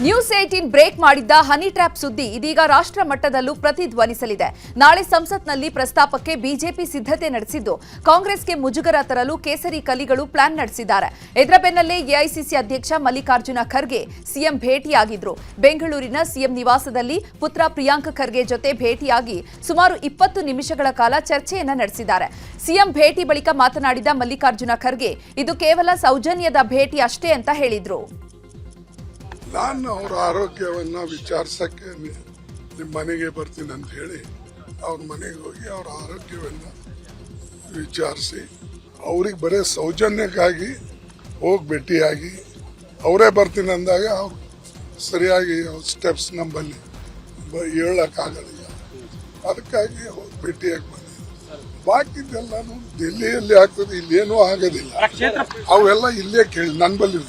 News 18 break ಮಾಡಿದ್ದ honey trap ಸುದ್ದಿ ಇದೀಗ ರಾಷ್ಟ್ರ ಮಟ್ಟದಲ್ಲೂ ಪ್ರತಿಧ್ವನಿಸಲಿದೆ. ನಾಳೆ ಸಂಸತ್ನಲ್ಲಿ ಪ್ರಸ್ತಾಪಕ್ಕೆ ಬಿಜೆಪಿ ಸಿದ್ಧತೆ ನಡೆಸಿದ್ದು, ಕಾಂಗ್ರೆಸ್ಗೆ ಮುಜುಗರ ತರಲು ಕೇಸರಿ ಕಲಿಗಳು ಪ್ಲಾನ್ ನಡೆಸಿದ್ದಾರೆ. ಇದರ ಬೆನ್ನಲ್ಲೇ ಎಐಸಿಸಿ ಅಧ್ಯಕ್ಷ ಮಲ್ಲಿಕಾರ್ಜುನ ಖರ್ಗೆ ಸಿಎಂ ಭೇಟಿಯಾಗಿದ್ರು. ಬೆಂಗಳೂರಿನ ಸಿಎಂ ನಿವಾಸದಲ್ಲಿ ಪುತ್ರ ಪ್ರಿಯಾಂಕ್ ಖರ್ಗೆ ಜೊತೆ ಭೇಟಿಯಾಗಿ ಸುಮಾರು 20 ನಿಮಿಷಗಳ ಕಾಲ ಚರ್ಚೆಯನ್ನ ನಡೆಸಿದ್ದಾರೆ. ಸಿಎಂ ಭೇಟಿ ಬಳಿಕ ಮಾತನಾಡಿದ ಮಲ್ಲಿಕಾರ್ಜುನ ಖರ್ಗೆ, ಇದು ಕೇವಲ ಸೌಜನ್ಯದ ಭೇಟಿ ಅಷ್ಟೇ ಅಂತ ಹೇಳಿದ್ರು. ನಾನು ಅವರ ಆರೋಗ್ಯವನ್ನ ವಿಚಾರಿಸಕ್ಕೆ ನಿಮ್ಮ ಮನೆಗೆ ಬರ್ತೀನಿ ಅಂತ ಹೇಳಿ ಅವ್ರ ಮನೆಗೆ ಹೋಗಿ ಅವರ ಆರೋಗ್ಯವನ್ನ ವಿಚಾರಿಸಿ ಅವ್ರಿಗೆ ಬರೀ ಸೌಜನ್ಯಕ್ಕಾಗಿ ಹೋಗಿ ಭೇಟಿಯಾಗಿ ಅವರೇ ಬರ್ತೀನಿ ಅಂದಾಗ ಅವ್ರು ಸರಿಯಾಗಿ ಸ್ಟೆಪ್ಸ್ ನಮ್ಮಲ್ಲಿ ಹೇಳಕ್ಕಾಗಲಿಲ್ಲ. ಅದಕ್ಕಾಗಿ ಹೋಗಿ ಭೇಟಿಯಾಗಿ ಬಂದಿದ್ದೆ. ಬಾಕಿದ್ದೆಲ್ಲಾನು ಡೆಲ್ಲಿಯಲ್ಲಿ ಆಗ್ತದೆ, ಇಲ್ಲೇನೂ ಆಗೋದಿಲ್ಲ. ಅವೆಲ್ಲ ಇಲ್ಲೇ ಕೇಳಿ ನನ್ನ ಬಲ್ಲಿ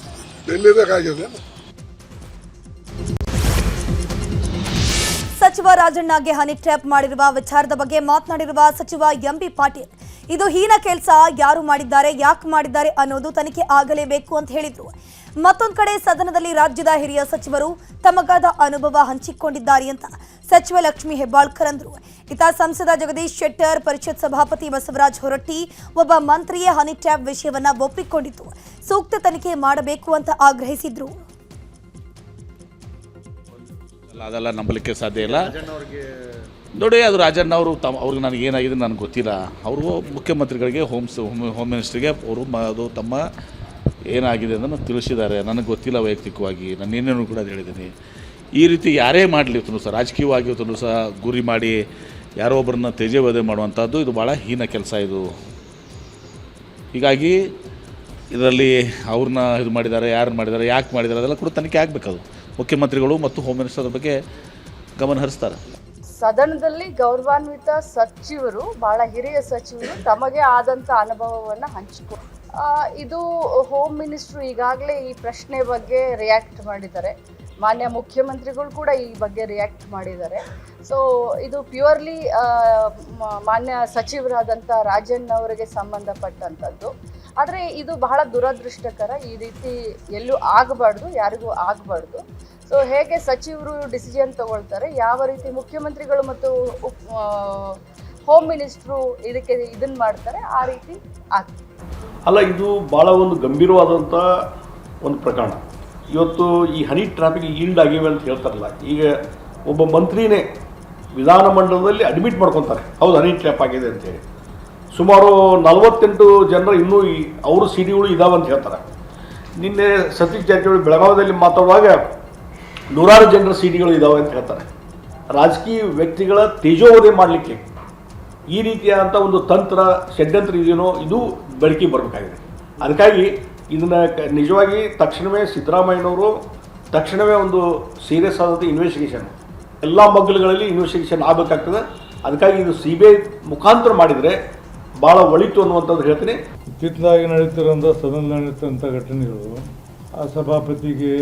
ಡೆಲ್ಲಿದಾಗಿದೆ. ಸಚಿವ ರಾಜಣ್ಣಗೆ ಹನಿ ಟ್ರ್ಯಾಪ್ ಮಾಡಿರುವ ವಿಚಾರದ ಬಗ್ಗೆ ಮಾತನಾಡಿರುವ ಸಚಿವ ಎಂಬಿ ಪಾಟೀಲ್, ಇದು ಹೀನ ಕೆಲಸ, ಯಾರು ಮಾಡಿದ್ದಾರೆ, ಯಾಕೆ ಮಾಡಿದ್ದಾರೆ ಅನ್ನೋದು ತನಿಖೆ ಆಗಲೇಬೇಕು ಅಂತ ಹೇಳಿದ್ರು. ಮತ್ತೊಂದು ಕಡೆ ಸದನದಲ್ಲಿ ರಾಜ್ಯದ ಹಿರಿಯ ಸಚಿವರು ತಮಗಾದ ಅನುಭವ ಹಂಚಿಕೊಂಡಿದ್ದಾರೆ ಅಂತ ಸಚಿವ ಲಕ್ಷ್ಮೀ ಹೆಬ್ಬಾಳ್ಕರ್ ಅಂದ್ರು. ಇತ ಸಂಸದ ಜಗದೀಶ್ ಶೆಟ್ಟರ್, ಪರಿಷತ್ ಸಭಾಪತಿ ಬಸವರಾಜ ಹೊರಟ್ಟಿ ಒಬ್ಬ ಮಂತ್ರಿಯೇ ಹನಿ ಟ್ರ್ಯಾಪ್ ವಿಷಯವನ್ನ ಒಪ್ಪಿಕೊಂಡಿದ್ದು ಸೂಕ್ತ ತನಿಖೆ ಮಾಡಬೇಕು ಅಂತ ಆಗ್ರಹಿಸಿದ್ರು. ಅದೆಲ್ಲ ನಂಬಲಿಕ್ಕೆ ಸಾಧ್ಯ ಇಲ್ಲ ನೋಡಿ. ಅದು ರಾಜಣ್ಣ ಅವರು ಅವ್ರಿಗೆ ನನಗೆ ಏನಾಗಿದೆ ನನಗೆ ಗೊತ್ತಿಲ್ಲ. ಅವರು ಮುಖ್ಯಮಂತ್ರಿಗಳಿಗೆ ಹೋಮ್ ಮಿನಿಸ್ಟ್ರಿಗೆ ಅವರು ಅದು ತಮ್ಮ ಏನಾಗಿದೆ ಅಂತ ತಿಳಿಸಿದ್ದಾರೆ. ನನಗೆ ಗೊತ್ತಿಲ್ಲ ವೈಯಕ್ತಿಕವಾಗಿ, ನಾನು ಏನೇನು ಕೂಡ ಹೇಳಿದ್ದೀನಿ. ಈ ರೀತಿ ಯಾರೇ ಮಾಡಲಿ ಸಹ, ರಾಜಕೀಯವಾಗಿ ಸಹ ಗುರಿ ಮಾಡಿ ಯಾರೋ ಒಬ್ಬರನ್ನ ತೇಜೋವಧೆ ಮಾಡುವಂಥದ್ದು ಇದು ಭಾಳ ಹೀನ ಕೆಲಸ ಇದು. ಹೀಗಾಗಿ ಇದರಲ್ಲಿ ಅವ್ರನ್ನ ಇದು ಮಾಡಿದ್ದಾರೆ, ಯಾರು ಮಾಡಿದ್ದಾರೆ, ಯಾಕೆ ಮಾಡಿದ್ದಾರೆ ಅದೆಲ್ಲ ಕೂಡ ತನಿಖೆ ಆಗಬೇಕದು. ಮುಖ್ಯಮಂತ್ರಿಗಳು ಮತ್ತು ಹೋಮ್ ಮಿನಿಸ್ಟರ್ ಬಗ್ಗೆ ಗಮನ ಹರಿಸ್ತಾರೆ. ಸದನದಲ್ಲಿ ಗೌರವಾನ್ವಿತ ಸಚಿವರು, ಬಹಳ ಹಿರಿಯ ಸಚಿವರು ತಮಗೆ ಆದಂಥ ಅನುಭವವನ್ನು ಹಂಚಿಕೊ ಇದು ಹೋಮ್ ಮಿನಿಸ್ಟ್ರು ಈಗಾಗಲೇ ಈ ಪ್ರಶ್ನೆ ಬಗ್ಗೆ ರಿಯಾಕ್ಟ್ ಮಾಡಿದ್ದಾರೆ. ಮಾನ್ಯ ಮುಖ್ಯಮಂತ್ರಿಗಳು ಕೂಡ ಈ ಬಗ್ಗೆ ರಿಯಾಕ್ಟ್ ಮಾಡಿದ್ದಾರೆ. ಸೊ ಇದು ಪ್ಯೂರ್ಲಿ ಮಾನ್ಯ ಸಚಿವರಾದಂಥ ರಾಜಣ್ಣ ಅವರಿಗೆ ಸಂಬಂಧಪಟ್ಟಂಥದ್ದು. ಆದರೆ ಇದು ಬಹಳ ದುರದೃಷ್ಟಕರ. ಈ ರೀತಿ ಎಲ್ಲೂ ಆಗಬಾರ್ದು, ಯಾರಿಗೂ ಆಗಬಾರ್ದು. ಸೊ ಹೇಗೆ ಸಚಿವರು ಡಿಸಿಷನ್ ತಗೊಳ್ತಾರೆ, ಯಾವ ರೀತಿ ಮುಖ್ಯಮಂತ್ರಿಗಳು ಮತ್ತು ಹೋಮ್ ಮಿನಿಸ್ಟ್ರು ಇದನ್ನು ಮಾಡ್ತಾರೆ, ಆ ರೀತಿ ಆಗ್ತದೆ. ಅಲ್ಲ, ಇದು ಭಾಳ ಒಂದು ಗಂಭೀರವಾದಂಥ ಒಂದು ಪ್ರಕರಣ. ಇವತ್ತು ಈ ಹನಿ ಟ್ರಾಫಿಕ್ ಈಲ್ಡ್ ಆಗಿವೆ ಅಂತ ಹೇಳ್ತಾರಲ್ಲ, ಈಗ ಒಬ್ಬ ಮಂತ್ರಿನೇ ವಿಧಾನಮಂಡಲದಲ್ಲಿ ಅಡ್ಮಿಟ್ ಮಾಡ್ಕೊತಾರೆ, ಹೌದು ಹನಿ ಟ್ರ್ಯಾಪ್ ಆಗಿದೆ ಅಂತೇಳಿ. ಸುಮಾರು 48 ಜನರು ಇನ್ನೂ ಅವರು ಸಿಡಿಗಳು ಇದಾವೆ ಅಂತ ಹೇಳ್ತಾರೆ. ನಿನ್ನೆ ಸತೀಶ್ ಜಾರಕಿಹೊಳಿ ಬೆಳಗಾವಿಯಲ್ಲಿ ಮಾತಾಡುವಾಗ 100 ಜನರ ಸಿಡಿಗಳು ಇದ್ದಾವೆ ಅಂತ ಹೇಳ್ತಾರೆ. ರಾಜಕೀಯ ವ್ಯಕ್ತಿಗಳ ತೇಜೋವಧೆ ಮಾಡಲಿಕ್ಕೆ ಈ ರೀತಿಯಾದಂಥ ಒಂದು ತಂತ್ರ ಷಡ್ಯಂತ್ರ ಇದೆಯೋ ಇದು ಬೆಳಕಿಗೆ ಬರಬೇಕಾಗಿದೆ. ಅದಕ್ಕಾಗಿ ಇದನ್ನು ನಿಜವಾಗಿ ತಕ್ಷಣವೇ ಸಿದ್ದರಾಮಯ್ಯನವರು ತಕ್ಷಣವೇ ಒಂದು ಸೀರಿಯಸ್ ಆದಂಥ ಇನ್ವೆಸ್ಟಿಗೇಷನ್, ಎಲ್ಲ ಮಗ್ಗಲುಗಳಲ್ಲಿ ಇನ್ವೆಸ್ಟಿಗೇಷನ್ ಆಗಬೇಕಾಗ್ತದೆ. ಅದಕ್ಕಾಗಿ ಇದು CBI ಮುಖಾಂತರ ಮಾಡಿದರೆ ಭಾಳ ಒಳಿತು ಅನ್ನುವಂಥದ್ದು ಹೇಳ್ತೀನಿ. ಇತ್ತಿತ್ತಲಾಗಿ ನಡೀತಿರೋಂಥ ಸದನ ನಡೀತಂಥ ಘಟನೆಗಳು ಆ ಸಭಾಪತಿಗೆ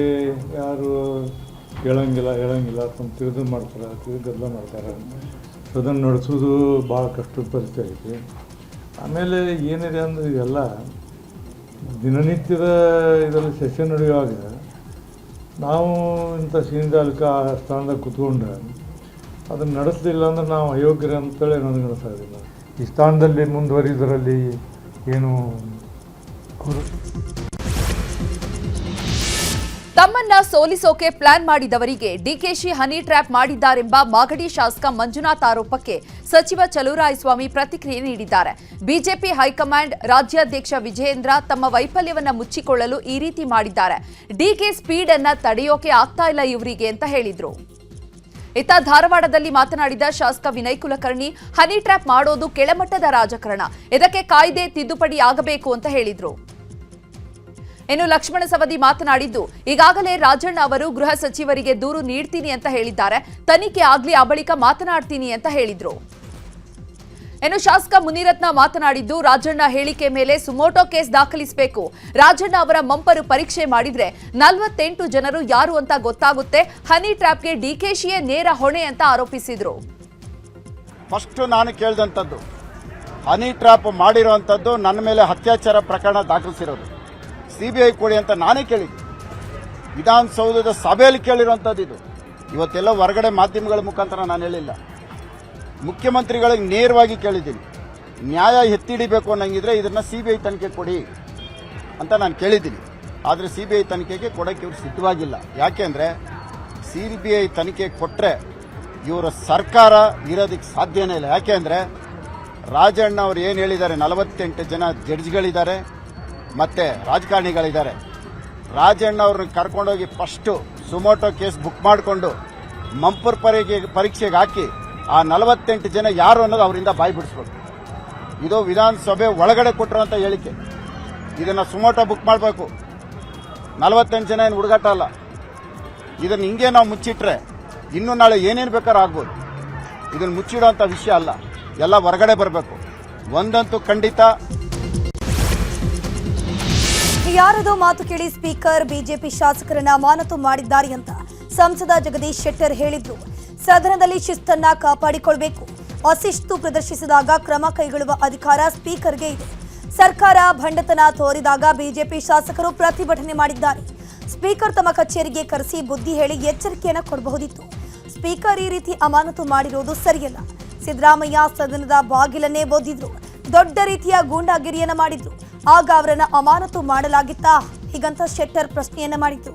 ಯಾರು ಹೇಳಂಗಿಲ್ಲ ಅಂತ ತಿಳಿದು ಮಾಡ್ತಾರೆ, ಗದ್ದಲ ಮಾಡ್ತಾರೆ. ಸದನ ನಡೆಸೋದು ಭಾಳ ಕಷ್ಟದ ಪರಿಸ್ಥಿತಿ ಐತಿ. ಆಮೇಲೆ ಏನಿದೆ ಅಂದರೆ ಇದೆಲ್ಲ ದಿನನಿತ್ಯದ ಇದರಲ್ಲಿ ಸೆಷನ್ ನಡೆಯುವಾಗ ನಾವು ಇಂಥ ಸೀನಿದಾಲಕ್ಕೆ ಆ ಸ್ಥಾನದಾಗ ಕೂತ್ಕೊಂಡು ಅದನ್ನು ನಡೆಸಲಿಲ್ಲ ಅಂದ್ರೆ ನಾವು ಅಯೋಗ್ಯರು ಅಂತೇಳಿ ನನಗೆ ಅನಿಸೋದಿಲ್ಲ. ಈ ಸ್ಥಾನದಲ್ಲಿ ಮುಂದುವರಿದರಲ್ಲಿ ಏನು ತಮ್ಮನ್ನ ಸೋಲಿಸೋಕೆ ಪ್ಲಾನ್ ಮಾಡಿದವರಿಗೆ ಡಿಕೆಶಿ ಹನಿ ಟ್ರ್ಯಾಪ್ ಮಾಡಿದ್ದಾರೆಂಬ ಮಾಗಡಿ ಶಾಸಕ ಮಂಜುನಾಥ್ ಆರೋಪಕ್ಕೆ ಸಚಿವ ಚಲುವರಾಯಸ್ವಾಮಿ ಪ್ರತಿಕ್ರಿಯೆ ನೀಡಿದ್ದಾರೆ. ಬಿಜೆಪಿ ಹೈಕಮಾಂಡ್ ರಾಜ್ಯಾಧ್ಯಕ್ಷ ವಿಜಯೇಂದ್ರ ತಮ್ಮ ವೈಫಲ್ಯವನ್ನ ಮುಚ್ಚಿಕೊಳ್ಳಲು ಈ ರೀತಿ ಮಾಡಿದ್ದಾರೆ. ಡಿಕೆ ಸ್ಪೀಡ್ ಅನ್ನ ತಡೆಯೋಕೆ ಆಗ್ತಾ ಇಲ್ಲ ಇವರಿಗೆ ಅಂತ ಹೇಳಿದ್ರು. ಇತ್ತ ಧಾರವಾಡದಲ್ಲಿ ಮಾತನಾಡಿದ ಶಾಸಕ ವಿನಯ್ ಕುಲಕರ್ಣಿ, ಹನಿ ಟ್ರ್ಯಾಪ್ ಮಾಡೋದು ಕೆಳಮಟ್ಟದ ರಾಜಕಾರಣ, ಇದಕ್ಕೆ ಕಾಯ್ದೆ ತಿದ್ದುಪಡಿ ಆಗಬೇಕು ಅಂತ ಹೇಳಿದ್ರು. ಇನ್ನು ಲಕ್ಷ್ಮಣ ಸವದಿ ಮಾತನಾಡಿದ್ದು, ಈಗಾಗಲೇ ರಾಜಣ್ಣ ಅವರು ಗೃಹ ಸಚಿವರಿಗೆ ದೂರು ನೀಡ್ತೀನಿ ಅಂತ ಹೇಳಿದ್ದಾರೆ, ತನಿಖೆ ಆಗ್ಲಿ ಆ ಬಳಿಕ ಮಾತನಾಡ್ತೀನಿ ಅಂತ ಹೇಳಿದ್ರು. ಇನ್ನು ಶಾಸಕ ಮುನಿರತ್ನ ಮಾತನಾಡಿದ್ದು, ರಾಜಣ್ಣ ಹೇಳಿಕೆ ಮೇಲೆ ಸುಮೋಟೋ ಕೇಸ್ ದಾಖಲಿಸಬೇಕು. ರಾಜಣ್ಣ ಅವರ ಮಂಪರು ಪರೀಕ್ಷೆ ಮಾಡಿದ್ರೆ 48 ಜನರು ಯಾರು ಅಂತ ಗೊತ್ತಾಗುತ್ತೆ. ಹನಿ ಟ್ರ್ಯಾಪ್ಗೆ ಡಿಕೆಶಿಯೇ ನೇರ ಹೊಣೆ ಅಂತ ಆರೋಪಿಸಿದ್ರು. ಫಸ್ಟ್ ನಾನು ಕೇಳಿದಂಥದ್ದು, ಹನಿ ಟ್ರ್ಯಾಪ್ ಮಾಡಿರುವಂಥದ್ದು, ನನ್ನ ಮೇಲೆ ಅತ್ಯಾಚಾರ ಪ್ರಕರಣ ದಾಖಲಿಸಿರೋದು, CBI ಕೊಡಿ ಅಂತ ನಾನೇ ಕೇಳಿದ್ದೆ. ವಿಧಾನಸೌಧದ ಸಭೆಯಲ್ಲಿ ಕೇಳಿರುವಂಥದ್ದು ಇದು. ಇವತ್ತೆಲ್ಲ ಹೊರಗಡೆ ಮಾಧ್ಯಮಗಳ ಮುಖಾಂತರ ನಾನು ಹೇಳಿಲ್ಲ, ಮುಖ್ಯಮಂತ್ರಿಗಳಿಗೆ ನೇರವಾಗಿ ಕೇಳಿದ್ದೀನಿ. ನ್ಯಾಯ ಎತ್ತಿಡಿಬೇಕು ಅನ್ನಂಗಿದ್ರೆ ಇದನ್ನ CBI ತನಿಖೆ ಕೊಡಿ ಅಂತ ನಾನು ಕೇಳಿದ್ದೀನಿ. ಆದರೆ CBI ತನಿಖೆಗೆ ಕೊಡೋಕ್ಕೆ ಇವರು ಸಿದ್ಧವಾಗಿಲ್ಲ. ಯಾಕೆಂದರೆ CBI ತನಿಖೆ ಕೊಟ್ಟರೆ ಇವರ ಸರ್ಕಾರ ಇರೋದಕ್ಕೆ ಸಾಧ್ಯನೇ ಇಲ್ಲ. ಯಾಕೆಂದರೆ ರಾಜಣ್ಣ ಅವರು ಏನು ಹೇಳಿದ್ದಾರೆ, 48 ಜನ ಜಡ್ಜ್ಗಳಿದ್ದಾರೆ ಮತ್ತು ರಾಜಕಾರಣಿಗಳಿದ್ದಾರೆ. ರಾಜಣ್ಣ ಅವ್ರನ್ನ ಕರ್ಕೊಂಡೋಗಿ ಫಸ್ಟು ಸುಮೋಟೋ ಕೇಸ್ ಬುಕ್ ಮಾಡಿಕೊಂಡು ಮಂಪರ್ ಪರೀಕ್ಷೆಗೆ ಹಾಕಿ ಆ 48 ಜನ ಯಾರು ಅನ್ನೋದು ಅವರಿಂದ ಬಾಯಿ ಬಿಡಿಸ್ಬೇಕು. ಇದು ವಿಧಾನಸಭೆ ಒಳಗಡೆ ಕೊಟ್ಟಿರುವಂಥ ಹೇಳಿಕೆ. ಇದನ್ನು ಸುಮೋಟೋ ಬುಕ್ ಮಾಡಬೇಕು. 48 ಜನ ಏನು ಹುಡುಗಾಟ ಅಲ್ಲ. ಇದನ್ನು ಹಿಂಗೆ ನಾವು ಮುಚ್ಚಿಟ್ರೆ ಇನ್ನೂ ನಾಳೆ ಏನೇನು ಬೇಕಾದ್ರೂ ಆಗ್ಬೋದು. ಇದನ್ನು ಮುಚ್ಚಿಡೋಂಥ ವಿಷಯ ಅಲ್ಲ, ಎಲ್ಲ ಹೊರಗಡೆ ಬರಬೇಕು. ಒಂದಂತೂ ಖಂಡಿತ, ಯಾರದೋ ಮಾತು ಕೇಳಿ ಸ್ಪೀಕರ್ ಬಿಜೆಪಿ ಶಾಸಕರನ್ನ ಅಮಾನತು ಮಾಡಿದ್ದಾರೆ ಅಂತ ಸಂಸದ ಜಗದೀಶ್ ಶೆಟ್ಟರ್ ಹೇಳಿದ್ರು. ಸದನದಲ್ಲಿ ಶಿಸ್ತನ್ನ ಕಾಪಾಡಿಕೊಳ್ಬೇಕು. ಅಶಿಸ್ತು ಪ್ರದರ್ಶಿಸಿದಾಗ ಕ್ರಮ ಕೈಗೊಳ್ಳುವ ಅಧಿಕಾರ ಸ್ಪೀಕರ್ಗೆ ಇದೆ. ಸರ್ಕಾರ ಭಂಡತನ ತೋರಿದಾಗ ಬಿಜೆಪಿ ಶಾಸಕರು ಪ್ರತಿಭಟನೆ ಮಾಡಿದ್ದಾರೆ. ಸ್ಪೀಕರ್ ತಮ್ಮ ಕಚೇರಿಗೆ ಕರೆಸಿ ಬುದ್ಧಿ ಹೇಳಿ ಎಚ್ಚರಿಕೆಯನ್ನು ಕೊಡಬಹುದಿತ್ತು. ಸ್ಪೀಕರ್ ಈ ರೀತಿ ಅಮಾನತು ಮಾಡಿರೋದು ಸರಿಯಲ್ಲ. ಸಿದ್ದರಾಮಯ್ಯ ಸದನದ ಬಾಗಿಲನ್ನೇ ಒದ್ದಿದ್ರು. ದೊಡ್ಡ ರೀತಿಯ ಗೂಂಡಾಗಿರಿಯನ್ನ ಮಾಡಿದ್ರು. ಆಗ ಅವರನ್ನ ಅಮಾನತು ಮಾಡಲಾಗಿತ್ತಾ ಹೀಗಂತ ಶೆಟ್ಟರ್ ಪ್ರಶ್ನೆಯನ್ನ ಮಾಡಿದ್ರು.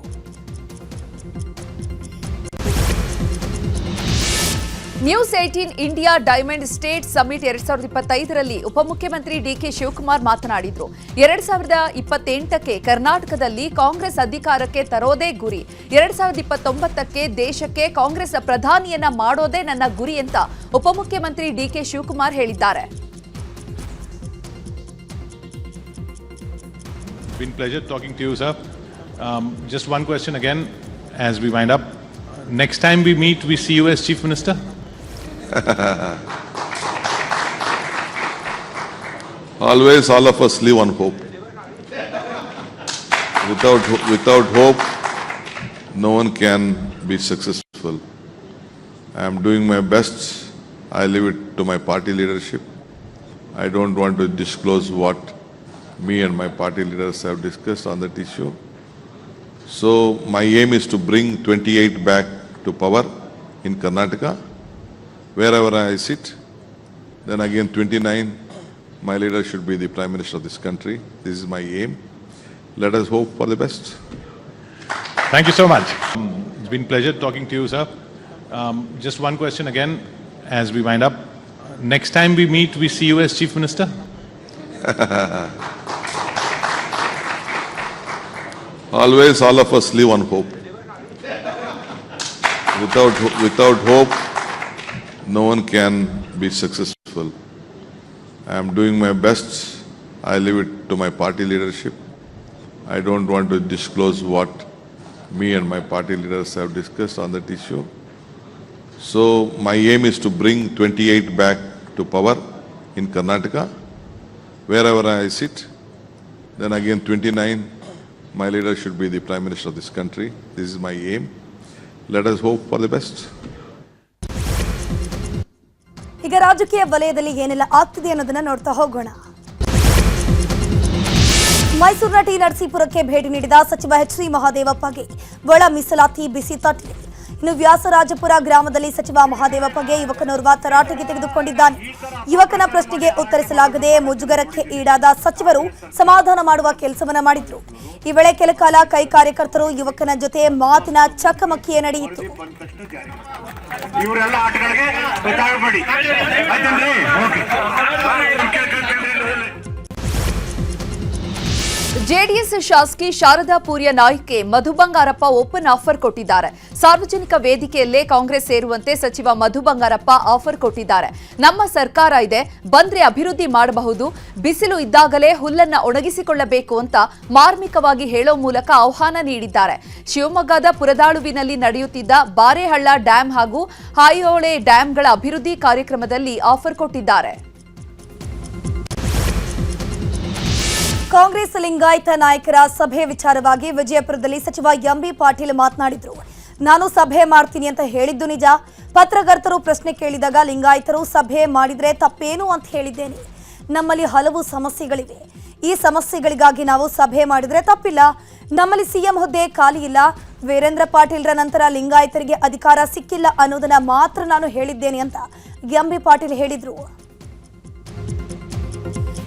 News 18 India diamond state summit 2025ರಲ್ಲಿ ಉಪಮುಖ್ಯಮಂತ್ರಿ ಡಿಕೆ ಶಿವಕುಮಾರ್ ಮಾತನಾಡಿದ್ರು. 2028ಕ್ಕೆ ಕರ್ನಾಟಕದಲ್ಲಿ ಕಾಂಗ್ರೆಸ್ ಅಧಿಕಾರಕ್ಕೆ ತರೋದೇ ಗುರಿ. 2029ಕ್ಕೆ ದೇಶಕ್ಕೆ ಕಾಂಗ್ರೆಸ್ ಪ್ರಧಾನಿಯನ್ನ ಮಾಡೋದೇ ನನ್ನ ಗುರಿ ಅಂತ ಉಪಮುಖ್ಯಮಂತ್ರಿ ಡಿಕೆ ಶಿವಕುಮಾರ್ ಹೇಳಿದ್ದಾರೆ. Been pleasure talking to you, sir. Just one question again as we wind up. Next time we meet, we see you as Chief Minister? Always all of us live on hope. Without hope, no one can be successful. I am doing my best. I leave it to my party leadership. I don't want to disclose what me and my party leaders have discussed on that issue. So my aim is to bring 28 back to power in Karnataka, wherever I sit. Then again 29, my leader should be the Prime Minister of this country. This is my aim. Let us hope for the best. Thank you so much. It's been pleasure talking to you, sir. Just one question again as we wind up. Next time we meet, we see you as Chief Minister? Always all of us live on hope. Without hope, no one can be successful. I am doing my best. I leave it to my party leadership. I don't want to disclose what me and my party leaders have discussed on that issue. So my aim is to bring 28 back to power in Karnataka, wherever I sit. Then again 29, my leader should be the Prime Minister of this country. This is my aim. Let us hope for the best. ಈಗ ರಾಜಕೀಯ ವಲಯದಲ್ಲಿ ಏನೆಲ್ಲ ಆಗ್ತಿದೆ ಅನ್ನೋದನ್ನ ನೋಡ್ತಾ ಹೋಗೋಣ. ಮೈಸೂರಿನ T ನರಸೀಪುರಕ್ಕೆ ಭೇಟಿ ನೀಡಿದ ಸಚಿವ ಎಚ್.ಡಿ. ಮಹದೇವಪ್ಪಗೆ ಒಳ ಮೀಸಲಾತಿ ಬಿಸಿ ತಟ್ಟಿದೆ. ಇನ್ನು ವ್ಯಾಸರಾಜಪುರ ಗ್ರಾಮದಲ್ಲಿ ಸಚಿವ ಮಹದೇವಪ್ಪಗೆ ಯುವಕನೋರ್ವ ತರಾಟೆಗೆ ತೆಗೆದುಕೊಂಡಿದ್ದಾನೆ. ಯುವಕನ ಪ್ರಶ್ನೆಗೆ ಉತ್ತರಿಸಲಾಗದೆ ಮುಜುಗರಕ್ಕೆ ಈಡಾದ ಸಚಿವರು ಸಮಾಧಾನ ಮಾಡುವ ಕೆಲಸವನ್ನ ಮಾಡಿದ್ರು. ಈ ವೇಳೆ ಕೆಲ ಕಾಲ ಕೈ ಕಾರ್ಯಕರ್ತರು ಯುವಕನ ಜೊತೆ ಮಾತಿನ ಚಕಮಕಿಯೇ ನಡೆಯಿತು. ಜೆಡಿಎಸ್ ಶಾಸಕಿ ಶಾರದಾ ಪೂರ್ಯ ನಾಯ್ಕೆ ಮಧು ಬಂಗಾರಪ್ಪ ಓಪನ್ ಆಫರ್ ಕೊಟ್ಟಿದ್ದಾರೆ. ಸಾರ್ವಜನಿಕ ವೇದಿಕೆಯಲ್ಲೇ ಕಾಂಗ್ರೆಸ್ ಸೇರುವಂತೆ ಸಚಿವ ಮಧು ಬಂಗಾರಪ್ಪ ಆಫರ್ ಕೊಟ್ಟಿದ್ದಾರೆ. ನಮ್ಮ ಸರ್ಕಾರ ಇದೆ, ಬಂದ್ರೆ ಅಭಿವೃದ್ಧಿ ಮಾಡಬಹುದು, ಬಿಸಿಲು ಇದ್ದಾಗಲೇ ಹುಲ್ಲನ್ನ ಒಣಗಿಸಿಕೊಳ್ಳಬೇಕು ಅಂತ ಮಾರ್ಮಿಕವಾಗಿ ಹೇಳೋ ಮೂಲಕ ಆಹ್ವಾನ ನೀಡಿದ್ದಾರೆ. ಶಿವಮೊಗ್ಗದ ಪುರದಾಳುವಿನಲ್ಲಿ ನಡೆಯುತ್ತಿದ್ದ ಬಾರೇಹಳ್ಳ ಡ್ಯಾಂ ಹಾಗೂ ಹಾಯೋಳೆ ಡ್ಯಾಂಗಳ ಅಭಿವೃದ್ಧಿ ಕಾರ್ಯಕ್ರಮದಲ್ಲಿ ಆಫರ್ ಕೊಟ್ಟಿದ್ದಾರೆ. ಕಾಂಗ್ರೆಸ್ ಲಿಂಗಾಯತ ನಾಯಕರ ಸಭೆ ವಿಚಾರವಾಗಿ ವಿಜಯಪುರದಲ್ಲಿ ಸಚಿವ ಎಂಬಿ ಪಾಟೀಲ್ ಮಾತನಾಡಿದ್ರು. ನಾನು ಸಭೆ ಮಾಡ್ತೀನಿ ಅಂತ ಹೇಳಿದ್ದು ನಿಜ. ಪತ್ರಕರ್ತರು ಪ್ರಶ್ನೆ ಕೇಳಿದಾಗ ಲಿಂಗಾಯತರು ಸಭೆ ಮಾಡಿದ್ರೆ ತಪ್ಪೇನು ಅಂತ ಹೇಳಿದ್ದೇನೆ. ನಮ್ಮಲ್ಲಿ ಹಲವು ಸಮಸ್ಯೆಗಳಿವೆ. ಈ ಸಮಸ್ಯೆಗಳಿಗಾಗಿ ನಾವು ಸಭೆ ಮಾಡಿದ್ರೆ ತಪ್ಪಿಲ್ಲ. ನಮ್ಮಲ್ಲಿ ಸಿಎಂ ಹುದ್ದೆ ಖಾಲಿ ಇಲ್ಲ. ವೀರೇಂದ್ರ ಪಾಟೀಲ್ರ ನಂತರ ಲಿಂಗಾಯತರಿಗೆ ಅಧಿಕಾರ ಸಿಕ್ಕಿಲ್ಲ ಅನ್ನೋದನ್ನ ಮಾತ್ರ ನಾನು ಹೇಳಿದ್ದೇನೆ ಅಂತ ಎಂಬಿ ಪಾಟೀಲ್ ಹೇಳಿದ್ರು.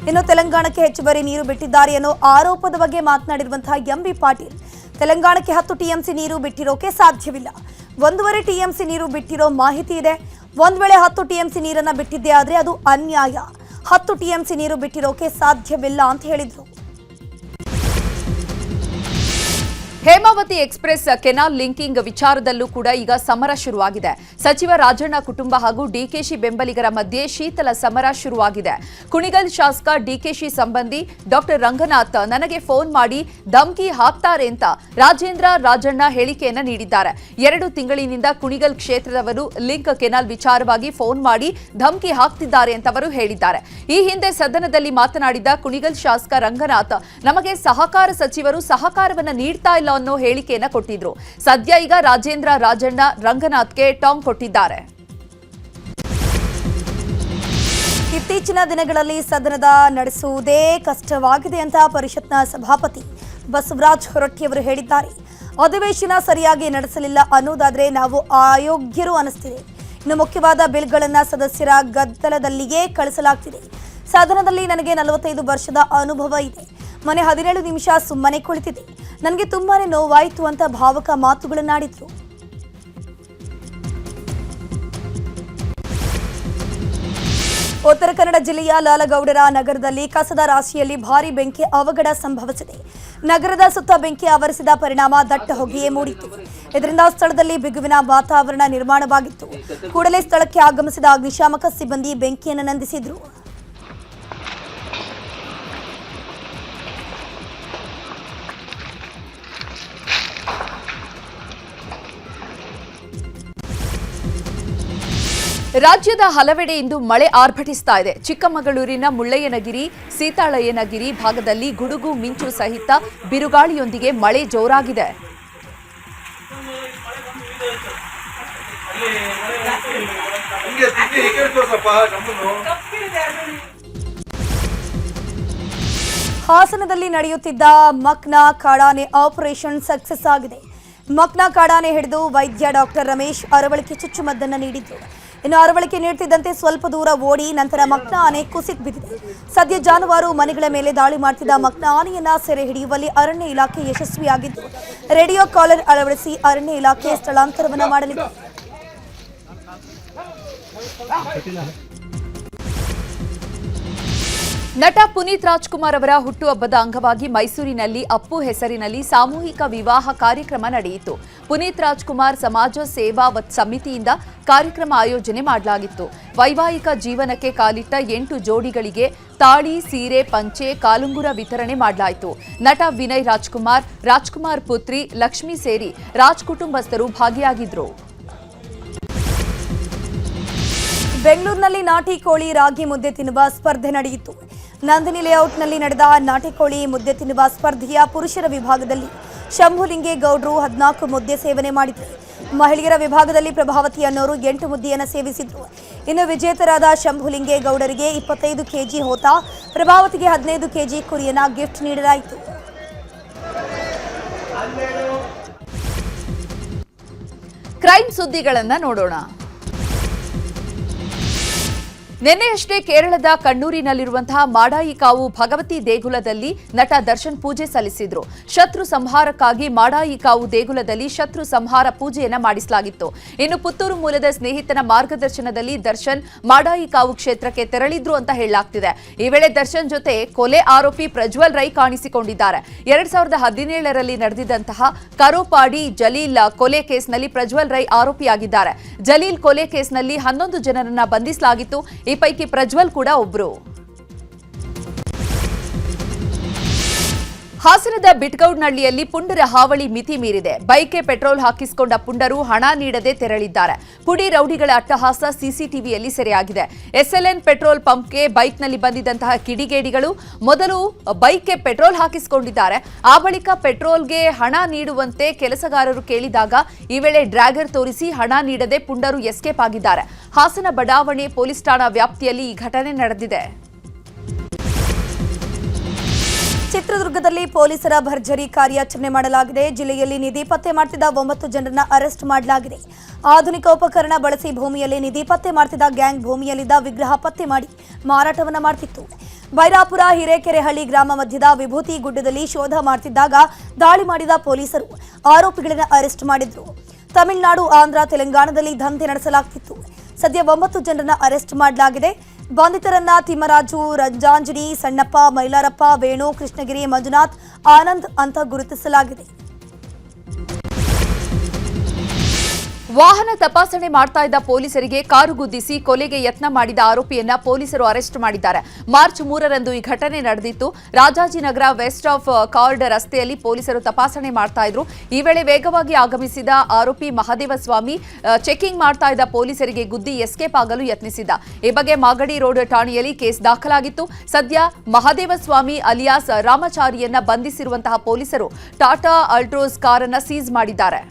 ಇನ್ನು ತೆಲಂಗಾಣಕ್ಕೆ ಹೆಚ್ಚುವರಿ ನೀರು ಬಿಟ್ಟಿದ್ದಾರೆ ಅನ್ನೋ ಆರೋಪದ ಬಗ್ಗೆ ಮಾತನಾಡಿರುವಂತಹ ಎಂಬಿ ಪಾಟೀಲ್, ತೆಲಂಗಾಣಕ್ಕೆ 10 ಟಿಎಂಸಿ ನೀರು ಬಿಟ್ಟಿರೋಕೆ ಸಾಧ್ಯವಿಲ್ಲ. 1.5 ಟಿಎಂಸಿ ನೀರು ಬಿಟ್ಟಿರೋ ಮಾಹಿತಿ ಇದೆ. ಒಂದ್ ವೇಳೆ 10 ಟಿಎಂಸಿ ನೀರನ್ನ ಬಿಟ್ಟಿದ್ದೆ ಆದ್ರೆ ಅದು ಅನ್ಯಾಯ. 10 ಟಿಎಂಸಿ ನೀರು ಬಿಟ್ಟಿರೋಕೆ ಸಾಧ್ಯವಿಲ್ಲ ಅಂತ ಹೇಳಿದ್ರು. ಹೇಮಾವತಿ ಎಕ್ಸ್ಪ್ರೆಸ್ ಕೆನಾಲ್ ಲಿಂಕಿಂಗ್ ವಿಚಾರದಲ್ಲೂ ಕೂಡ ಈಗ ಸಮರ ಶುರುವಾಗಿದೆ. ಸಚಿವ ರಾಜಣ್ಣ ಕುಟುಂಬ ಹಾಗೂ ಡಿಕೆಶಿ ಬೆಂಬಲಿಗರ ಮಧ್ಯೆ ಶೀತಲ ಸಮರ ಶುರುವಾಗಿದೆ. ಕುಣಿಗಲ್ ಶಾಸಕ ಡಿಕೆಶಿ ಸಂಬಂಧಿ ಡಾಕ್ಟರ್ ರಂಗನಾಥ್ ನನಗೆ ಫೋನ್ ಮಾಡಿ ಧಮಕಿ ಹಾಕ್ತಾರೆ ಅಂತ ರಾಜಣ್ಣ ಹೇಳಿಕೆಯನ್ನ ನೀಡಿದ್ದಾರೆ. 2 ತಿಂಗಳಿನಿಂದ ಕುಣಿಗಲ್ ಕ್ಷೇತ್ರದವರು ಲಿಂಕ್ ಕೆನಾಲ್ ವಿಚಾರವಾಗಿ ಫೋನ್ ಮಾಡಿ ಧಮಕಿ ಹಾಕ್ತಿದ್ದಾರೆ ಅಂತ ಅವರು ಹೇಳಿದ್ದಾರೆ. ಈ ಹಿಂದೆ ಸದನದಲ್ಲಿ ಮಾತನಾಡಿದ ಕುಣಿಗಲ್ ಶಾಸಕ ರಂಗನಾಥ್ ನಮಗೆ ಸಹಕಾರ ಸಚಿವರು ಸಹಕಾರವನ್ನ ನೀಡ್ತಾ ಇಲ್ಲ ಅನ್ನೋ ಹೇಳಿಕೆಯನ್ನ ಕೊಟ್ಟಿದ್ರು. ಸದ್ಯ ಈಗ ರಾಜಣ್ಣ ರಂಗನಾಥ್ಗೆ ಟಾಂಗ್ ಕೊಟ್ಟಿದ್ದಾರೆ. ಇತ್ತೀಚಿನ ದಿನಗಳಲ್ಲಿ ಸದನದ ನಡೆಸುವುದೇ ಕಷ್ಟವಾಗಿದೆ ಅಂತ ಪರಿಷತ್ನ ಸಭಾಪತಿ ಬಸವರಾಜ ಹೊರಟ್ಟಿಯವರು ಹೇಳಿದ್ದಾರೆ. ಅಧಿವೇಶನ ಸರಿಯಾಗಿ ನಡೆಸಲಿಲ್ಲ ಅನ್ನೋದಾದ್ರೆ ನಾವು ಅಯೋಗ್ಯರು ಅನಿಸ್ತಿದೆ. ಇನ್ನು ಮುಖ್ಯವಾದ ಬಿಲ್ಗಳನ್ನ ಸದಸ್ಯರ ಗದ್ದಲದಲ್ಲಿಯೇ ಕಳಿಸಲಾಗ್ತಿದೆ. ಸದನದಲ್ಲಿ ನನಗೆ 45 ವರ್ಷದ ಅನುಭವ ಇದೆ. ಮನೆ 17 ನಿಮಿಷ ಸುಮ್ಮನೆ ಕುಳಿತಿದೆ. ನನಗೆ ತುಂಬಾನೇ ನೋವಾಯಿತು ಅಂತ ಭಾವಕ ಮಾತುಗಳನ್ನಾಡಿದ್ರು. ಉತ್ತರ ಕನ್ನಡ ಜಿಲ್ಲೆಯ ಲಾಲಗೌಡರ ನಗರದಲ್ಲಿ ಕಸದ ರಾಶಿಯಲ್ಲಿ ಭಾರೀ ಬೆಂಕಿ ಅವಘಡ ಸಂಭವಿಸಿದೆ. ನಗರದ ಸುತ್ತ ಬೆಂಕಿ ಆವರಿಸಿದ ಪರಿಣಾಮ ದಟ್ಟ ಹೊಗೆಯೇ ಮೂಡಿತು. ಇದರಿಂದ ಸ್ಥಳದಲ್ಲಿ ಬಿಗುವಿನ ವಾತಾವರಣ ನಿರ್ಮಾಣವಾಗಿತ್ತು. ಕೂಡಲೇ ಸ್ಥಳಕ್ಕೆ ಆಗಮಿಸಿದ ಅಗ್ನಿಶಾಮಕ ಸಿಬ್ಬಂದಿ ಬೆಂಕಿಯನ್ನು ನಂದಿಸಿದ್ರು. ರಾಜ್ಯದ ಹಲವೆಡೆ ಇಂದು ಮಳೆ ಆರ್ಭಟಿಸ್ತಾ ಇದೆ. ಚಿಕ್ಕಮಗಳೂರಿನ ಮುಳ್ಳಯ್ಯನಗಿರಿ, ಸೀತಾಳಯ್ಯನಗಿರಿ ಭಾಗದಲ್ಲಿ ಗುಡುಗು ಮಿಂಚು ಸಹಿತ ಬಿರುಗಾಳಿಯೊಂದಿಗೆ ಮಳೆ ಜೋರಾಗಿದೆ. ಹಾಸನದಲ್ಲಿ ನಡೆಯುತ್ತಿದ್ದ ಮಕ್ನಾ ಕಾಡಾನೆ ಆಪರೇಷನ್ ಸಕ್ಸಸ್ ಆಗಿದೆ. ಮಕ್ನಾ ಕಾಡಾನೆ ಹಿಡಿದು ವೈದ್ಯ ಡಾಕ್ಟರ್ ರಮೇಶ್ ಅರವಳಿಕೆ ಚುಚ್ಚುಮದ್ದನ್ನು ನೀಡಿದ್ರು. ಇನ್ನು ಅರವಳಿಕೆ ನೀಡುತ್ತಿದ್ದಂತೆ ಸ್ವಲ್ಪ ದೂರ ಓಡಿ ನಂತರ ಮಕ್ನಾ ಆನೆ ಕುಸಿದು ಬಿದ್ದಿದೆ. ಸದ್ಯ ಜಾನುವಾರು ಮನೆಗಳ ಮೇಲೆ ದಾಳಿ ಮಾಡುತ್ತಿದ್ದ ಮಕ್ನಾ ಆನೆಯನ್ನ ಸೆರೆ ಹಿಡಿಯುವಲ್ಲಿ ಅರಣ್ಯ ಇಲಾಖೆ ಯಶಸ್ವಿಯಾಗಿದ್ದು ರೇಡಿಯೋ ಕಾಲರ್ ಅಳವಡಿಸಿ ಅರಣ್ಯ ಇಲಾಖೆ ಸ್ಥಳಾಂತರವನ್ನು ಮಾಡಲಿದೆ. ನಟ ಪುನೀತ್ ರಾಜ್ಕುಮಾರ್ ಅವರ ಹುಟ್ಟುಹಬ್ಬದ ಅಂಗವಾಗಿ ಮೈಸೂರಿನಲ್ಲಿ ಅಪ್ಪು ಹೆಸರಿನಲ್ಲಿ ಸಾಮೂಹಿಕ ವಿವಾಹ ಕಾರ್ಯಕ್ರಮ ನಡೆಯಿತು. ಪುನೀತ್ ರಾಜ್ಕುಮಾರ್ ಸಮಾಜ ಸೇವಾ ಸಮಿತಿಯಿಂದ ಕಾರ್ಯಕ್ರಮ ಆಯೋಜನೆ ಮಾಡಲಾಗಿತ್ತು. ವೈವಾಹಿಕ ಜೀವನಕ್ಕೆ ಕಾಲಿಟ್ಟ 8 ಜೋಡಿಗಳಿಗೆ ತಾಳಿ, ಸೀರೆ, ಪಂಚೆ, ಕಾಲುಂಗುರ ವಿತರಣೆ ಮಾಡಲಾಯಿತು. ನಟ ವಿನಯ್ ರಾಜ್ಕುಮಾರ್ ಪುತ್ರಿ ಲಕ್ಷ್ಮಿ ಸೇರಿ ರಾಜ್ ಕುಟುಂಬಸ್ಥರು ಭಾಗಿಯಾಗಿದ್ದರು. ಬೆಂಗಳೂರಿನಲ್ಲಿ ನಾಟಿ ಕೋಳಿ ರಾಗಿ ಮುದ್ದೆ ತಿನ್ನುವ ಸ್ಪರ್ಧೆ ನಡೆಯಿತು. ನಂದಿನಿ ಲೇಔಟ್ನಲ್ಲಿ ನಡೆದ ನಾಟಿ ಕೋಳಿ ಮುದ್ದೆ ತಿನ್ನುವ ಸ್ಪರ್ಧೆಯ ಪುರುಷರ ವಿಭಾಗದಲ್ಲಿ ಶಂಭುಲಿಂಗೇಗೌಡರು 14 ಮುದ್ದೆ ಸೇವನೆ ಮಾಡಿದರು. ಮಹಿಳೆಯರ ವಿಭಾಗದಲ್ಲಿ ಪ್ರಭಾವತಿ ಅನ್ನೋರು 8 ಮುದ್ದೆಯನ್ನು ಸೇವಿಸಿದ್ರು. ಇನ್ನು ವಿಜೇತರಾದ ಶಂಭುಲಿಂಗೇಗೌಡರಿಗೆ 25 ಕೆಜಿ ಹೋತ, ಪ್ರಭಾವತಿಗೆ 15 ಕೆಜಿ ಕುರಿಯನ್ನ ಗಿಫ್ಟ್ ನೀಡಲಾಯಿತು. ಕ್ರೈಮ್ ಸುದ್ದಿಗಳನ್ನು ನೋಡೋಣ. ನಿನ್ನೆಯಷ್ಟೇ ಕೇರಳದ ಕಣ್ಣೂರಿನಲ್ಲಿರುವಂತಹ ಮಾಡಾಯಿಕಾವು ಭಗವತಿ ದೇಗುಲದಲ್ಲಿ ನಟ ದರ್ಶನ್ ಪೂಜೆ ಸಲ್ಲಿಸಿದ್ರು. ಶತ್ರು ಸಂಹಾರಕ್ಕಾಗಿ ಮಾಡಾಯಿಕಾವು ದೇಗುಲದಲ್ಲಿ ಶತ್ರು ಸಂಹಾರ ಪೂಜೆಯನ್ನ ಮಾಡಿಸಲಾಗಿತ್ತು. ಇನ್ನು ಪುತ್ತೂರು ಮೂಲದ ಸ್ನೇಹಿತನ ಮಾರ್ಗದರ್ಶನದಲ್ಲಿ ದರ್ಶನ್ ಮಾಡಾಯಿಕಾವು ಕ್ಷೇತ್ರಕ್ಕೆ ತೆರಳಿದ್ರು ಅಂತ ಹೇಳಲಾಗ್ತಿದೆ. ಈ ವೇಳೆ ದರ್ಶನ್ ಜೊತೆ ಕೊಲೆ ಆರೋಪಿ ಪ್ರಜ್ವಲ್ ರೈ ಕಾಣಿಸಿಕೊಂಡಿದ್ದಾರೆ. 2017ರಲ್ಲಿ ನಡೆದಿದ್ದಂತಹ ಕರೋಪಾಡಿ ಜಲೀಲ್ ಕೊಲೆ ಕೇಸ್ನಲ್ಲಿ ಪ್ರಜ್ವಲ್ ರೈ ಆರೋಪಿಯಾಗಿದ್ದಾರೆ. ಜಲೀಲ್ ಕೊಲೆ ಕೇಸ್ನಲ್ಲಿ 11 ಜನರನ್ನ ಬಂಧಿಸಲಾಗಿತ್ತು. ಈ ಪೈಕಿ ಪ್ರಜ್ವಲ್ ಕೂಡ ಒಬ್ರು. ಹಾಸನದ ಬಿಟ್ಗೌಡ್ನಹಳ್ಳಿಯಲ್ಲಿ ಪುಂಡರ ಹಾವಳಿ ಮಿತಿ ಮೀರಿದೆ. ಬೈಕ್ಗೆ ಪೆಟ್ರೋಲ್ ಹಾಕಿಸಿಕೊಂಡ ಪುಂಡರು ಹಣ ನೀಡದೆ ತೆರಳಿದ್ದಾರೆ. ಪುಡಿ ರೌಡಿಗಳ ಅಟ್ಟಹಾಸ ಸಿಸಿಟಿವಿಯಲ್ಲಿ ಸೆರೆಯಾಗಿದೆ. ಎಸ್ಎಲ್ಎನ್ ಪೆಟ್ರೋಲ್ ಪಂಪ್ಗೆ ಬೈಕ್ನಲ್ಲಿ ಬಂದಿದ್ದಂತಹ ಕಿಡಿಗೇಡಿಗಳು ಮೊದಲು ಬೈಕ್ಗೆ ಪೆಟ್ರೋಲ್ ಹಾಕಿಸಿಕೊಂಡಿದ್ದಾರೆ. ಆ ಬಳಿಕ ಪೆಟ್ರೋಲ್ಗೆ ಹಣ ನೀಡುವಂತೆ ಕೆಲಸಗಾರರು ಕೇಳಿದಾಗ ಈ ವೇಳೆ ಡ್ರ್ಯಾಗರ್ ತೋರಿಸಿ ಹಣ ನೀಡದೆ ಪುಂಡರು ಎಸ್ಕೇಪ್ ಆಗಿದ್ದಾರೆ. ಹಾಸನ ಬಡಾವಣೆ ಪೊಲೀಸ್ ಠಾಣಾ ವ್ಯಾಪ್ತಿಯಲ್ಲಿ ಈ ಘಟನೆ ನಡೆದಿದೆ. ಚಿತ್ರದುರ್ಗದಲ್ಲಿ ಪೊಲೀಸರ ಭರ್ಜರಿ ಕಾರ್ಯಾಚರಣೆ ಮಾಡಲಾಗಿದೆ. ಜಿಲ್ಲೆಯಲ್ಲಿ ನಿಧಿ ಪತ್ತೆ ಮಾಡ್ತಿದ್ದ 9 ಜನರನ್ನ ಅರೆಸ್ಟ್ ಮಾಡಲಾಗಿದೆ. ಆಧುನಿಕ ಉಪಕರಣ ಬಳಸಿ ಭೂಮಿಯಲ್ಲಿ ನಿಧಿ ಪತ್ತೆ ಮಾಡ್ತಿದ್ದ ಗ್ಯಾಂಗ್ ಭೂಮಿಯಲ್ಲಿದ್ದ ವಿಗ್ರಹ ಪತ್ತೆ ಮಾಡಿ ಮಾರಾಟವನ್ನ ಮಾಡ್ತಿತ್ತು. ಬೈರಾಪುರ ಹಿರೇಕೆರೆಹಳ್ಳಿ ಗ್ರಾಮ ಮಧ್ಯದ ವಿಭೂತಿ ಗುಡ್ಡದಲ್ಲಿ ಶೋಧ ಮಾಡ್ತಿದ್ದಾಗ ದಾಳಿ ಮಾಡಿದ ಪೊಲೀಸರು ಆರೋಪಿಗಳನ್ನ ಅರೆಸ್ಟ್ ಮಾಡಿದ್ರು. ತಮಿಳುನಾಡು, ಆಂಧ್ರ, ತೆಲಂಗಾಣದಲ್ಲಿ ದಂಧೆ ನಡೆಸಲಾಗ್ತಿತ್ತು. ಸದ್ಯ 9 ಜನರನ್ನ ಅರೆಸ್ಟ್ ಮಾಡಲಾಗಿದೆ. ಬಂಧಿತರನ್ನ ತಿಮ್ಮರಾಜು, ರಂಜಾಂಜನಿ, ಸಣ್ಣಪ್ಪ, ಮೈಲಾರಪ್ಪ, ವೇಣು, ಕೃಷ್ಣಗಿರಿ, ಮಂಜುನಾಥ್, ಆನಂದ್ ಅಂತ ಗುರುತಿಸಲಾಗಿದೆ. ವಾಹನ ತಪಾಸಣೆ ಮಾಡ್ತಾ ಇದ್ದ ಪೊಲೀಸರಿಗೆ ಕಾರು ಗುದ್ದಿಸಿ ಕೊಲೆಗೆ ಯತ್ನ ಮಾಡಿದ ಆರೋಪಿಯನ್ನ ಪೊಲೀಸರು ಅರೆಸ್ಟ್ ಮಾಡಿದ್ದಾರೆ. ಮಾರ್ಚ್ 3ರಂದು ಈ ಘಟನೆ ನಡೆದಿತ್ತು. ರಾಜಾಜಿನಗರ ವೆಸ್ಟ್ ಆಫ್ ಕಾರ್ಡ್ ರಸ್ತೆಯಲ್ಲಿ ಪೊಲೀಸರು ತಪಾಸಣೆ ಮಾಡ್ತಾ ಇದ್ರು. ಈ ವೇಳೆ ವೇಗವಾಗಿ ಆಗಮಿಸಿದ ಆರೋಪಿ ಮಹದೇವಸ್ವಾಮಿ ಚೆಕಿಂಗ್ ಮಾಡ್ತಾ ಇದ್ದ ಪೊಲೀಸರಿಗೆ ಗುದ್ದಿ ಎಸ್ಕೇಪ್ ಆಗಲು ಯತ್ನಿಸಿದ್ದ. ಈ ಬಗ್ಗೆ ಮಾಗಡಿ ರೋಡ್ ಠಾಣೆಯಲ್ಲಿ ಕೇಸ್ ದಾಖಲಾಗಿತ್ತು. ಸದ್ಯ ಮಹದೇವಸ್ವಾಮಿ ಅಲಿಯಾಸ್ ರಾಮಚಾರಿಯನ್ನ ಬಂಧಿಸಿರುವಂತಹ ಪೊಲೀಸರು ಟಾಟಾ ಅಲ್ಟ್ರೋಸ್ ಕಾರನ್ನ ಸೀಸ್ ಮಾಡಿದ್ದಾರೆ.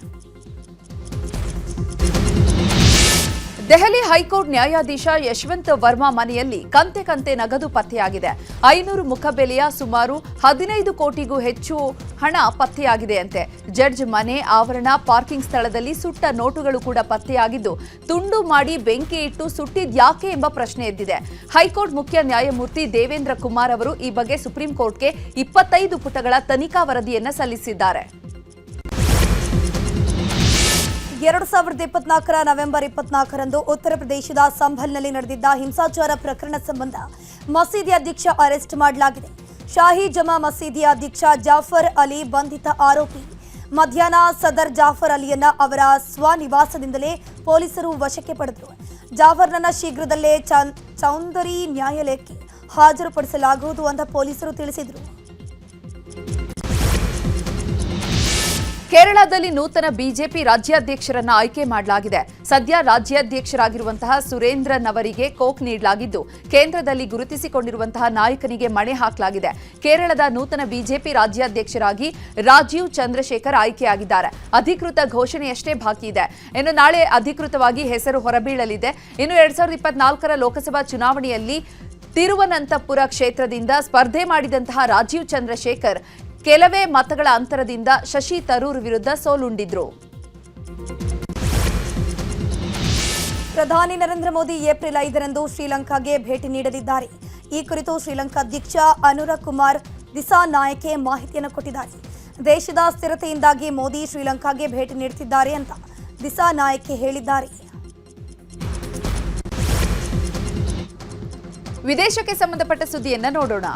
ದೆಹಲಿ ಹೈಕೋರ್ಟ್ ನ್ಯಾಯಾಧೀಶ ಯಶವಂತ್ ವರ್ಮಾ ಮನೆಯಲ್ಲಿ ಕಂತೆ ನಗದು ಪತ್ತೆಯಾಗಿದೆ. 500 ಮುಖಬೆಲೆಯ ಸುಮಾರು 15 ಕೋಟಿಗೂ ಹೆಚ್ಚು ಹಣ ಪತ್ತೆಯಾಗಿದೆಯಂತೆ. ಜಡ್ಜ್ ಮನೆ ಆವರಣ, ಪಾರ್ಕಿಂಗ್ ಸ್ಥಳದಲ್ಲಿ ಸುಟ್ಟ ನೋಟುಗಳು ಕೂಡ ಪತ್ತೆಯಾಗಿದ್ದು, ತುಂಡು ಮಾಡಿ ಬೆಂಕಿ ಇಟ್ಟು ಸುಟ್ಟಿದ್ಯಾಕೆ ಎಂಬ ಪ್ರಶ್ನೆ ಎದ್ದಿದೆ. ಹೈಕೋರ್ಟ್ ಮುಖ್ಯ ನ್ಯಾಯಮೂರ್ತಿ ದೇವೇಂದ್ರ ಕುಮಾರ್ ಅವರು ಈ ಬಗ್ಗೆ ಸುಪ್ರೀಂ ಕೋರ್ಟ್ಗೆ 25 ಪುಟಗಳ ತನಿಖಾ ವರದಿಯನ್ನ ಸಲ್ಲಿಸಿದ್ದಾರೆ. 2024 ನವೆಂಬರ್ 24ರಂದು ಉತ್ತರ ಪ್ರದೇಶದ ಸಂಭಲ್ನಲ್ಲಿ ನಡೆದಿದ್ದ ಹಿಂಸಾಚಾರ ಪ್ರಕರಣ ಸಂಬಂಧ ಮಸೀದಿ ಅಧ್ಯಕ್ಷ ಅರೆಸ್ಟ್ ಮಾಡಲಾಗಿದೆ. ಶಾಹಿ ಜಮಾ ಮಸೀದಿಯ ಅಧ್ಯಕ್ಷ ಜಾಫರ್ ಅಲಿ ಬಂಧಿತ ಆರೋಪಿ. ಮಧ್ಯಾಹ್ನ ಸದರ್ ಜಾಫರ್ ಅಲಿಯನ್ನ ಅವರ ಸ್ವನಿವಾಸದಿಂದಲೇ ಪೊಲೀಸರು ವಶಕ್ಕೆ ಪಡೆದರು. ಜಾಫರ್ನನ್ನ ಶೀಘ್ರದಲ್ಲೇ ಚೌಂಧರಿ ನ್ಯಾಯಾಲಯಕ್ಕೆ ಹಾಜರುಪಡಿಸಲಾಗುವುದು ಅಂತ ಪೊಲೀಸರು ತಿಳಿಸಿದರು. ಕೇರಳದಲ್ಲಿ ನೂತನ ಬಿಜೆಪಿ ರಾಜ್ಯಾಧ್ಯಕ್ಷರನ್ನ ಆಯ್ಕೆ ಮಾಡಲಾಗಿದೆ. ಸದ್ಯ ರಾಜ್ಯಾಧ್ಯಕ್ಷರಾಗಿರುವಂತಹ ಸುರೇಂದ್ರನ್ ಅವರಿಗೆ ಕೋಕ್ ನೀಡಲಾಗಿದ್ದು, ಕೇಂದ್ರದಲ್ಲಿ ಗುರುತಿಸಿಕೊಂಡಿರುವಂತಹ ನಾಯಕನಿಗೆ ಮಣೆ ಹಾಕಲಾಗಿದೆ. ಕೇರಳದ ನೂತನ ಬಿಜೆಪಿ ರಾಜ್ಯಾಧ್ಯಕ್ಷರಾಗಿ ರಾಜೀವ್ ಚಂದ್ರಶೇಖರ್ ಆಯ್ಕೆಯಾಗಿದ್ದಾರೆ. ಅಧಿಕೃತ ಘೋಷಣೆಯಷ್ಟೇ ಬಾಕಿ ಇದೆ. ಇನ್ನು ನಾಳೆ ಅಧಿಕೃತವಾಗಿ ಹೆಸರು ಹೊರಬೀಳಲಿದೆ. ಇನ್ನು 2024 ಲೋಕಸಭಾ ಚುನಾವಣೆಯಲ್ಲಿ ತಿರುವನಂತಪುರ ಕ್ಷೇತ್ರದಿಂದ ಸ್ಪರ್ಧೆ ಮಾಡಿದಂತಹ ರಾಜೀವ್ ಚಂದ್ರಶೇಖರ್ ಕೆಲವೇ ಮತಗಳ ಅಂತರದಿಂದ ಶಶಿ ತರೂರ್ ವಿರುದ್ಧ ಸೋಲುಂಡಿದ್ರು. ಪ್ರಧಾನಿ ನರೇಂದ್ರ ಮೋದಿ ಏಪ್ರಿಲ್ 5ರಂದು ಶ್ರೀಲಂಕಾಗೆ ಭೇಟಿ ನೀಡಲಿದ್ದಾರೆ. ಈ ಕುರಿತು ಶ್ರೀಲಂಕಾ ಅಧ್ಯಕ್ಷ ಅನುರ ಕುಮಾರ್ ದಿಸಾನಾಯಕೆ ಮಾಹಿತಿಯನ್ನು ಕೊಟ್ಟಿದ್ದಾರೆ. ದೇಶದ ಸ್ಥಿರತೆಯಿಂದಾಗಿ ಮೋದಿ ಶ್ರೀಲಂಕಾಗೆ ಭೇಟಿ ನೀಡುತ್ತಿದ್ದಾರೆ ಅಂತ ದಿಸಾನಾಯಕೆ ಹೇಳಿದ್ದಾರೆ. ವಿದೇಶಕ್ಕೆ ಸಂಬಂಧಪಟ್ಟ ಸುದ್ದಿಯನ್ನ ನೋಡೋಣ.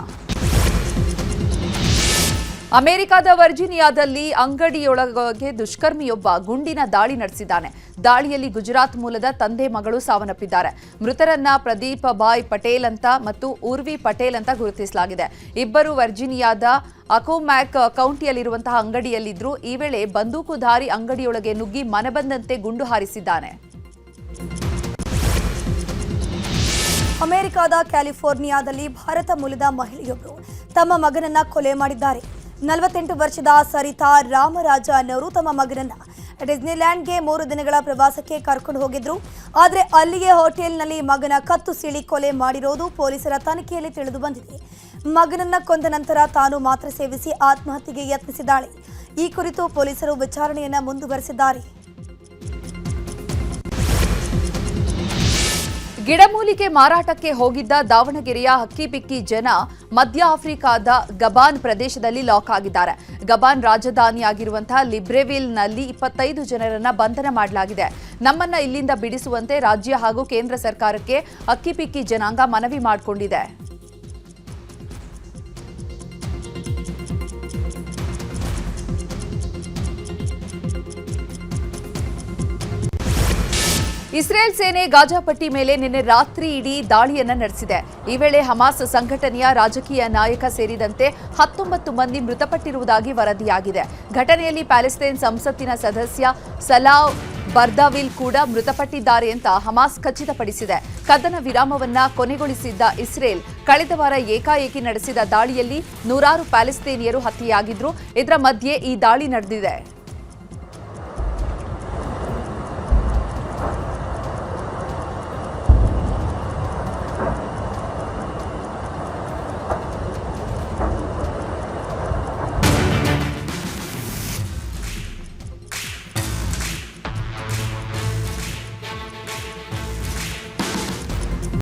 ಅಮೆರಿಕದ ವರ್ಜಿನಿಯಾದಲ್ಲಿ ಅಂಗಡಿಯೊಳಗೆ ದುಷ್ಕರ್ಮಿಯೊಬ್ಬ ಗುಂಡಿನ ದಾಳಿ ನಡೆಸಿದ್ದಾನೆ. ದಾಳಿಯಲ್ಲಿ ಗುಜರಾತ್ ಮೂಲದ ತಂದೆ ಮಗಳು ಸಾವನ್ನಪ್ಪಿದ್ದಾರೆ. ಮೃತರನ್ನ ಪ್ರದೀಪ್ ಬಾಯ್ ಪಟೇಲ್ ಅಂತ ಮತ್ತು ಊರ್ವಿ ಪಟೇಲ್ ಅಂತ ಗುರುತಿಸಲಾಗಿದೆ. ಇಬ್ಬರು ವರ್ಜಿನಿಯಾದ ಅಕೋಮ್ಯಾಕ್ ಕೌಂಟಿಯಲ್ಲಿರುವಂತಹ ಅಂಗಡಿಯಲ್ಲಿದ್ರು. ಈ ವೇಳೆ ಬಂದೂಕುಧಾರಿ ಅಂಗಡಿಯೊಳಗೆ ನುಗ್ಗಿ ಮನಬಂದಂತೆ ಗುಂಡು ಹಾರಿಸಿದ್ದಾನೆ. ಅಮೆರಿಕದ ಕ್ಯಾಲಿಫೋರ್ನಿಯಾದಲ್ಲಿ ಭಾರತ ಮೂಲದ ಮಹಿಳೆಯೊಬ್ಬರು ತಮ್ಮ ಮಗನನ್ನ ಕೊಲೆ ಮಾಡಿದ್ದಾರೆ. 48 ವರ್ಷದ ಸರಿತಾ ರಾಮರಾಜ ಅನ್ನೋರು ತಮ್ಮ ಮಗನನ್ನ ಡಿಸ್ನಿಲ್ಯಾಂಡ್ಗೆ 3 ದಿನಗಳ ಪ್ರವಾಸಕ್ಕೆ ಕರ್ಕೊಂಡು ಹೋಗಿದ್ರು. ಆದರೆ ಅಲ್ಲಿಗೆ ಹೋಟೆಲ್ನಲ್ಲಿ ಮಗನ ಕತ್ತು ಸೀಳಿ ಕೊಲೆ ಮಾಡಿರೋದು ಪೊಲೀಸರ ತನಿಖೆಯಲ್ಲಿ ತಿಳಿದು ಬಂದಿದೆ. ಮಗನನ್ನ ಕೊಂದ ನಂತರ ತಾನು ಮಾತ್ರೆ ಸೇವಿಸಿ ಆತ್ಮಹತ್ಯೆಗೆ ಯತ್ನಿಸಿದ್ದಾಳೆ. ಈ ಕುರಿತು ಪೊಲೀಸರು ವಿಚಾರಣೆಯನ್ನ ಮುಂದುವರೆಸಿದ್ದಾರೆ. ಗಿಡಮೂಲಿಕೆ ಮಾರಾಟಕ್ಕೆ ಹೋಗಿದ್ದ ದಾವಣಗೆರೆಯ ಹಕ್ಕಿಪಿಕ್ಕಿ ಜನ ಮಧ್ಯ ಆಫ್ರಿಕಾದ ಗಬಾನ್ ಪ್ರದೇಶದಲ್ಲಿ ಲಾಕ್ ಆಗಿದ್ದಾರೆ. ಗಬಾನ್ ರಾಜಧಾನಿಯಾಗಿರುವಂತಹ ಲಿಬ್ರೆವಿಲ್ನಲ್ಲಿ 25 ಜನರನ್ನ ಬಂಧನ ಮಾಡಲಾಗಿದೆ. ನಮ್ಮನ್ನ ಇಲ್ಲಿಂದ ಬಿಡಿಸುವಂತೆ ರಾಜ್ಯ ಹಾಗೂ ಕೇಂದ್ರ ಸರ್ಕಾರಕ್ಕೆ ಹಕ್ಕಿಪಿಕ್ಕಿ ಜನಾಂಗ ಮನವಿ ಮಾಡಿಕೊಂಡಿದೆ. ಇಸ್ರೇಲ್ ಸೇನೆ ಗಾಜಾ ಪಟ್ಟಿ ಮೇಲೆ ನಿನ್ನೆ ರಾತ್ರಿ ಇಡೀ ದಾಳಿಯನ್ನ ನಡೆಸಿದೆ. ಈ ವೇಳೆ ಹಮಾಸ್ ಸಂಘಟನೆಯ ರಾಜಕೀಯ ನಾಯಕ ಸೇರಿದಂತೆ 19 ಮಂದಿ ಮೃತಪಟ್ಟಿರುವುದಾಗಿ ವರದಿಯಾಗಿದೆ. ಘಟನೆಯಲ್ಲಿ ಪ್ಯಾಲೆಸ್ತೈನ್ ಸಂಸತ್ತಿನ ಸದಸ್ಯ ಸಲಾವ್ ಬರ್ದಾವಿಲ್ ಕೂಡ ಮೃತಪಟ್ಟಿದ್ದಾರೆ ಅಂತ ಹಮಾಸ್ ಖಚಿತಪಡಿಸಿದೆ. ಕದನ ವಿರಾಮವನ್ನ ಕೊನೆಗೊಳಿಸಿದ್ದ ಇಸ್ರೇಲ್ ಕಳೆದ ವಾರ ಏಕಾಏಕಿ ನಡೆಸಿದ ದಾಳಿಯಲ್ಲಿ 100 ಪ್ಯಾಲೆಸ್ತೇನಿಯರು ಹತ್ಯೆಯಾಗಿದ್ರು. ಇದರ ಮಧ್ಯೆ ಈ ದಾಳಿ ನಡೆದಿದೆ.